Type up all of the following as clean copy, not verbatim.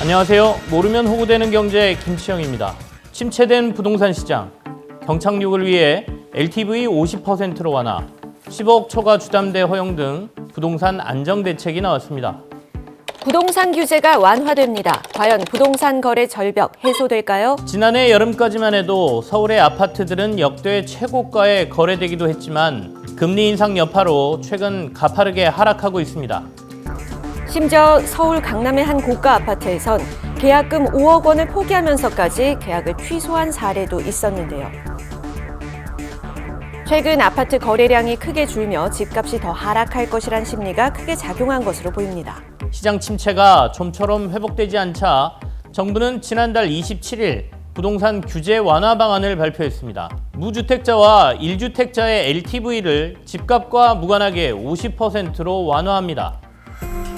안녕하세요. 모르면 호구되는 경제 김치영입니다. 침체된 부동산 시장, 경착륙을 위해 LTV 50%로 완화, 10억 초과 주담대 허용 등 부동산 안정 대책이 나왔습니다. 부동산 규제가 완화됩니다. 과연 부동산 거래 절벽 해소될까요? 지난해 여름까지만 해도 서울의 아파트들은 역대 최고가에 거래되기도 했지만 금리 인상 여파로 최근 가파르게 하락하고 있습니다. 심지어 서울 강남의 한 고가 아파트에선 계약금 5억 원을 포기하면서까지 계약을 취소한 사례도 있었는데요. 최근 아파트 거래량이 크게 줄며 집값이 더 하락할 것이란 심리가 크게 작용한 것으로 보입니다. 시장 침체가 좀처럼 회복되지 않자 정부는 지난달 27일 부동산 규제 완화 방안을 발표했습니다. 무주택자와 1주택자의 LTV를 집값과 무관하게 50%로 완화합니다.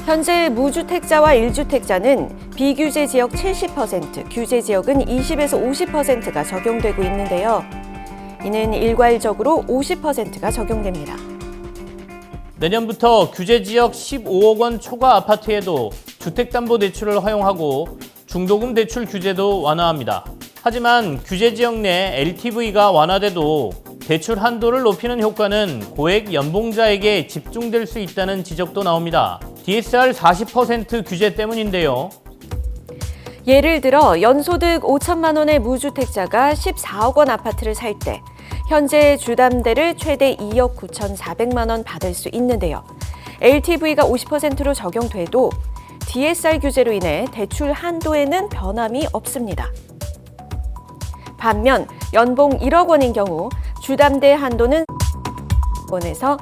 현재 무주택자와 1주택자는 비규제 지역 70%, 규제 지역은 20에서 50%가 적용되고 있는데요. 이는 일괄적으로 50%가 적용됩니다. 내년부터 규제 지역 15억 원 초과 아파트에도 주택담보대출을 허용하고 중도금 대출 규제도 완화합니다. 하지만 규제 지역 내 LTV가 완화돼도 대출 한도를 높이는 효과는 고액 연봉자에게 집중될 수 있다는 지적도 나옵니다. DSR 40% 규제 때문인데요. 예를 들어 연소득 5천만 원의 무주택자가 14억 원 아파트를 살 때 현재 주담대를 최대 2억 9,400만 원 받을 수 있는데요. LTV가 50%로 적용돼도 DSR 규제로 인해 대출 한도에는 변함이 없습니다. 반면 연봉 1억 원인 경우 주담대 한도는 원에서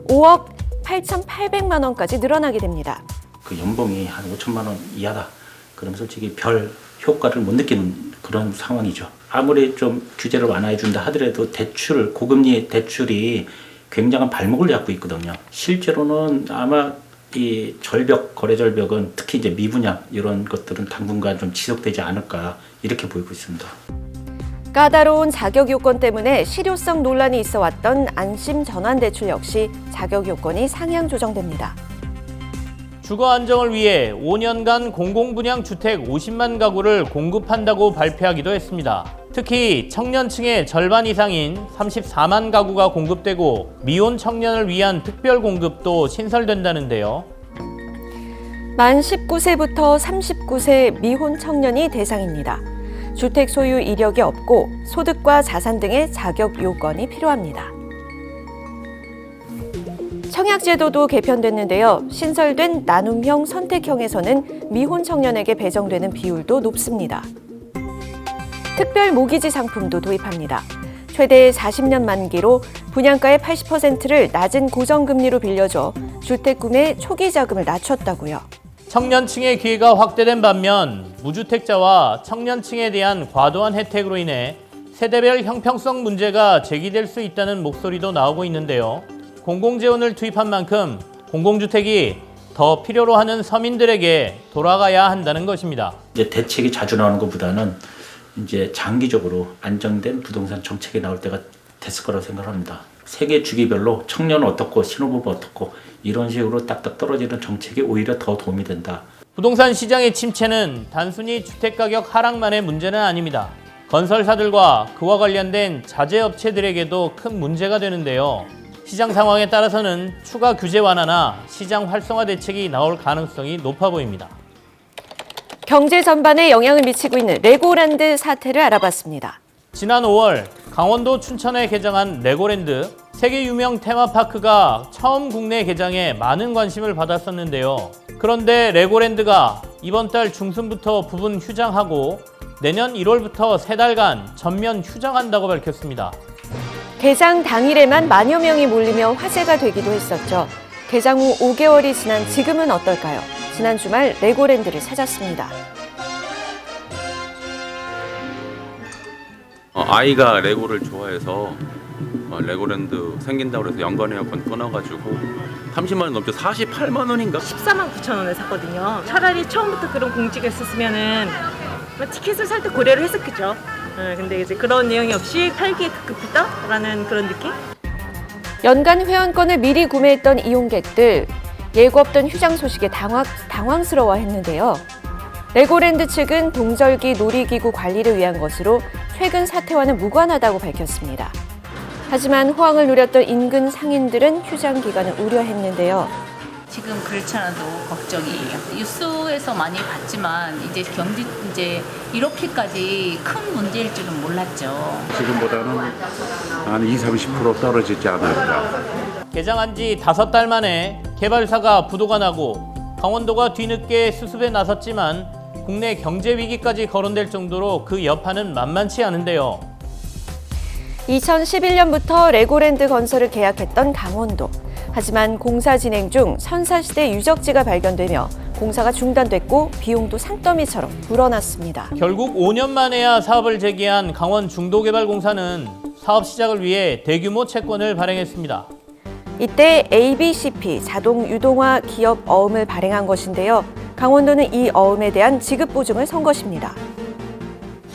5억 8,800만 원까지 늘어나게 됩니다. 그 연봉이 한 5천만 원 이하다. 그럼 솔직히 별 효과를 못 느끼는 그런 상황이죠. 아무리 좀 규제를 완화해 준다 하더라도 대출, 고금리 대출이 굉장한 발목을 잡고 있거든요. 실제로는 아마 이 절벽, 거래 절벽은 특히 이제 미분양 이런 것들은 당분간 좀 지속되지 않을까 이렇게 보이고 있습니다. 까다로운 자격 요건 때문에 실효성 논란이 있어 왔던 안심 전환 대출 역시 자격 요건이 상향 조정됩니다. 주거 안정을 위해 5년간 공공분양 주택 50만 가구를 공급한다고 발표하기도 했습니다. 특히 청년층의 절반 이상인 34만 가구가 공급되고 미혼 청년을 위한 특별 공급도 신설된다는데요. 만 19세부터 39세 미혼 청년이 대상입니다. 주택 소유 이력이 없고 소득과 자산 등의 자격 요건이 필요합니다. 청약제도도 개편됐는데요. 신설된 나눔형 선택형에서는 미혼 청년에게 배정되는 비율도 높습니다. 특별 모기지 상품도 도입합니다. 최대 40년 만기로 분양가의 80%를 낮은 고정금리로 빌려줘 주택 구매 초기 자금을 낮췄다고요. 청년층의 기회가 확대된 반면 무주택자와 청년층에 대한 과도한 혜택으로 인해 세대별 형평성 문제가 제기될 수 있다는 목소리도 나오고 있는데요. 공공재원을 투입한 만큼 공공주택이 더 필요로 하는 서민들에게 돌아가야 한다는 것입니다. 이제 대책이 자주 나오는 것보다는 이제 장기적으로 안정된 부동산 정책이 나올 때가 됐을 거라고 생각합니다. 세계 주기별로 청년은 어떻고 신혼부부 어떻고 이런 식으로 딱딱 떨어지는 정책이 오히려 더 도움이 된다. 부동산 시장의 침체는 단순히 주택가격 하락만의 문제는 아닙니다. 건설사들과 그와 관련된 자재업체들에게도 큰 문제가 되는데요. 시장 상황에 따라서는 추가 규제 완화나 시장 활성화 대책이 나올 가능성이 높아 보입니다. 경제 전반에 영향을 미치고 있는 레고랜드 사태를 알아봤습니다. 지난 5월 강원도 춘천에 개장한 레고랜드, 세계 유명 테마파크가 처음 국내 개장에 많은 관심을 받았었는데요. 그런데 레고랜드가 이번 달 중순부터 부분 휴장하고 내년 1월부터 3달간 전면 휴장한다고 밝혔습니다. 개장 당일에만 만여 명이 몰리며 화제가 되기도 했었죠. 개장 후 5개월이 지난 지금은 어떨까요? 지난 주말 레고랜드를 찾았습니다. 아이가 레고를 좋아해서 레고랜드 생긴다고 해서 연간회원권 끊어가지고 30만 원 넘죠. 48만 원인가? 14만 9천 원에 샀거든요. 차라리 처음부터 그런 공지가 있었으면은 티켓을 살 때 고려를 했었겠죠. 근데 이제 그런 내용이 없이 팔기에 급급했다라는 그런 느낌? 연간 회원권을 미리 구매했던 이용객들, 예고 없던 휴장 소식에 당황스러워했는데요. 레고랜드 측은 동절기 놀이기구 관리를 위한 것으로 최근 사태와는 무관하다고 밝혔습니다. 하지만 호황을 누렸던 인근 상인들은 휴장 기간을 우려했는데요. 지금 그렇지 않아도 걱정이에요. 뉴스에서 많이 봤지만 이제 이렇게까지 큰 문제일 줄은 몰랐죠. 지금보다는 한 20-30% 떨어지지 않을까. 개장한 지 5달 만에 개발사가 부도가 나고 강원도가 뒤늦게 수습에 나섰지만 국내 경제 위기까지 거론될 정도로 그 여파는 만만치 않은데요. 2011년부터 레고랜드 건설을 계약했던 강원도. 하지만 공사 진행 중 선사시대 유적지가 발견되며 공사가 중단됐고 비용도 산더미처럼 불어났습니다. 결국 5년 만에야 사업을 재개한 강원 중도개발공사는 사업 시작을 위해 대규모 채권을 발행했습니다. 이때 ABCP 자동 유동화 기업 어음을 발행한 것인데요. 강원도는 이 어음에 대한 지급 보증을 선 것입니다.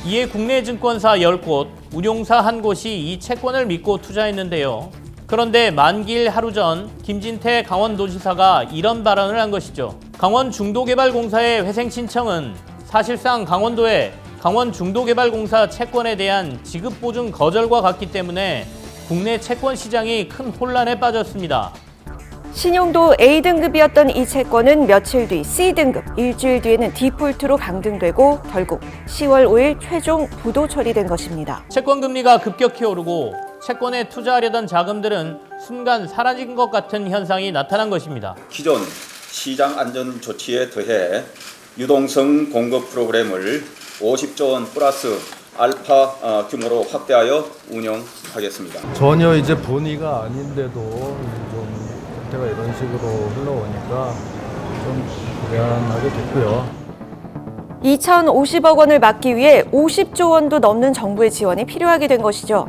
이에 국내 증권사 10곳, 운용사 1곳이 이 채권을 믿고 투자했는데요. 그런데 만기일 하루 전 김진태 강원도지사가 이런 발언을 한 것이죠. 강원 중도개발공사의 회생 신청은 사실상 강원도의 강원 중도개발공사 채권에 대한 지급 보증 거절과 같기 때문에 국내 채권 시장이 큰 혼란에 빠졌습니다. 신용도 A등급이었던 이 채권은 며칠 뒤 C등급, 일주일 뒤에는 디폴트로 강등되고 결국 10월 5일 최종 부도 처리된 것입니다. 채권 금리가 급격히 오르고 채권에 투자하려던 자금들은 순간 사라진 것 같은 현상이 나타난 것입니다. 기존 시장 안전 조치에 더해 유동성 공급 프로그램을 50조 원 플러스 알파 규모로 확대하여 운영하겠습니다. 전혀 이제 본의가 아닌데도 좀 상태가 이런 식으로 흘러오니까 좀 미안하게 됐고요. 2,050억 원을 막기 위해 50조 원도 넘는 정부의 지원이 필요하게 된 것이죠.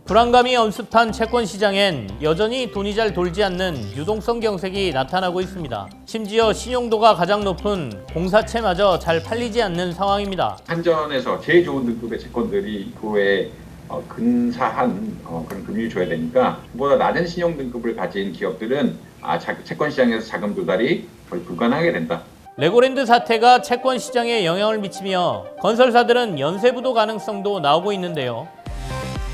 불안감이 엄습한 채권 시장엔 여전히 돈이 잘 돌지 않는 유동성 경색이 나타나고 있습니다. 심지어 신용도가 가장 높은 공사채마저 잘 팔리지 않는 상황입니다. 한전에서 제일 좋은 등급의 채권들이 이거에 근사한 그런 금리를 줘야 되니까 그보다 낮은 신용 등급을 가진 기업들은 채권 시장에서 자금 조달이 거의 불가능하게 된다. 레고랜드 사태가 채권 시장에 영향을 미치며 건설사들은 연쇄부도 가능성도 나오고 있는데요.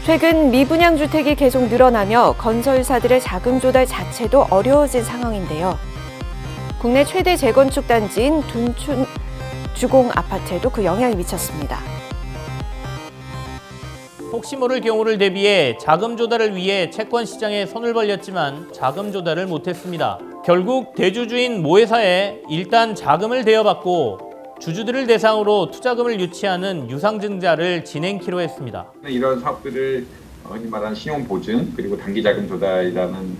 최근 미분양 주택이 계속 늘어나며 건설사들의 자금 조달 자체도 어려워진 상황인데요. 국내 최대 재건축 단지인 둔촌 주공 아파트에도 그 영향이 미쳤습니다. 혹시 모를 경우를 대비해 자금 조달을 위해 채권 시장에 손을 벌렸지만 자금 조달을 못했습니다. 결국 대주주인 모회사에 일단 자금을 대여받고 주주들을 대상으로 투자금을 유치하는 유상증자를 진행키로 했습니다. 이런 사업들을 흔히 말하는 신용보증 그리고 단기자금 조달이라는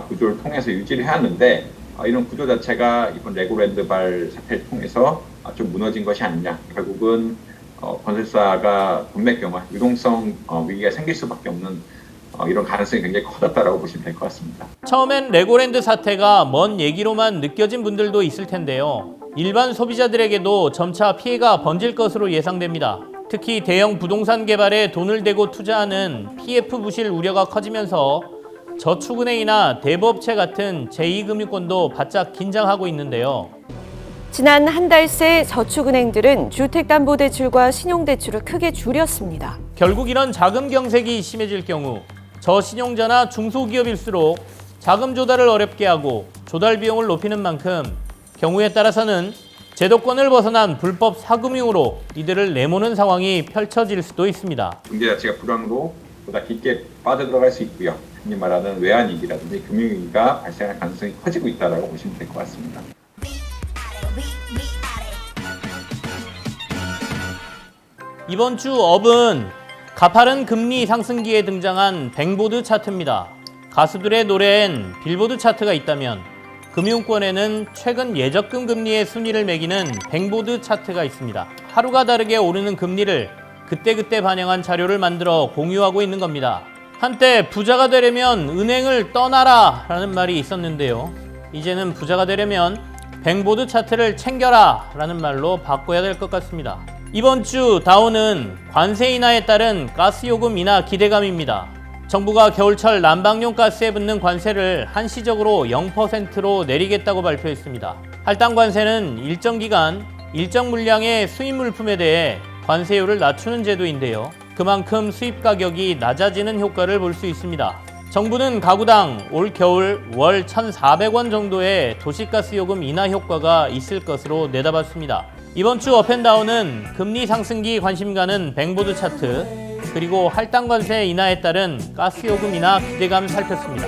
구조를 통해서 유지를 해왔는데 이런 구조 자체가 이번 레고랜드발 사태를 통해서 좀 무너진 것이 아니냐. 결국은 건설사가 돈맥 경화, 유동성 위기가 생길 수밖에 없는 이런 가능성이 굉장히 커졌다라고 보시면 될 것 같습니다. 처음엔 레고랜드 사태가 먼 얘기로만 느껴진 분들도 있을 텐데요. 일반 소비자들에게도 점차 피해가 번질 것으로 예상됩니다. 특히 대형 부동산 개발에 돈을 대고 투자하는 PF 부실 우려가 커지면서 저축은행이나 대부업체 같은 제2금융권도 바짝 긴장하고 있는데요. 지난 한 달 새 저축은행들은 주택담보대출과 신용대출을 크게 줄였습니다. 결국 이런 자금 경색이 심해질 경우 저신용자나 중소기업일수록 자금 조달을 어렵게 하고 조달 비용을 높이는 만큼 경우에 따라서는 제도권을 벗어난 불법 사금융으로 이들을 내모는 상황이 펼쳐질 수도 있습니다. 경제 자체가 불황으로 보다 깊게 빠져들어갈 수 있고요. 흔히 말하는 외환위기라든지 금융위기가 발생할 가능성이 커지고 있다고 보시면 될 것 같습니다. 이번 주 업은 가파른 금리 상승기에 등장한 뱅보드 차트입니다. 가수들의 노래엔 빌보드 차트가 있다면 금융권에는 최근 예적금 금리의 순위를 매기는 뱅보드 차트가 있습니다. 하루가 다르게 오르는 금리를 그때그때 반영한 자료를 만들어 공유하고 있는 겁니다. 한때 부자가 되려면 은행을 떠나라 라는 말이 있었는데요. 이제는 부자가 되려면 뱅보드 차트를 챙겨라 라는 말로 바꿔야 될 것 같습니다. 이번 주 다우는 관세 인하에 따른 가스요금 인하 기대감입니다. 정부가 겨울철 난방용 가스에 붙는 관세를 한시적으로 0%로 내리겠다고 발표했습니다. 할당 관세는 일정 기간, 일정 물량의 수입 물품에 대해 관세율을 낮추는 제도인데요. 그만큼 수입 가격이 낮아지는 효과를 볼 수 있습니다. 정부는 가구당 올 겨울 월 1,400원 정도의 도시가스 요금 인하 효과가 있을 것으로 내다봤습니다. 이번 주 업앤다운은 금리 상승기 관심 가는 뱅보드 차트, 그리고 할당 관세 인하에 따른 가스 요금 인하 기대감 살폈습니다.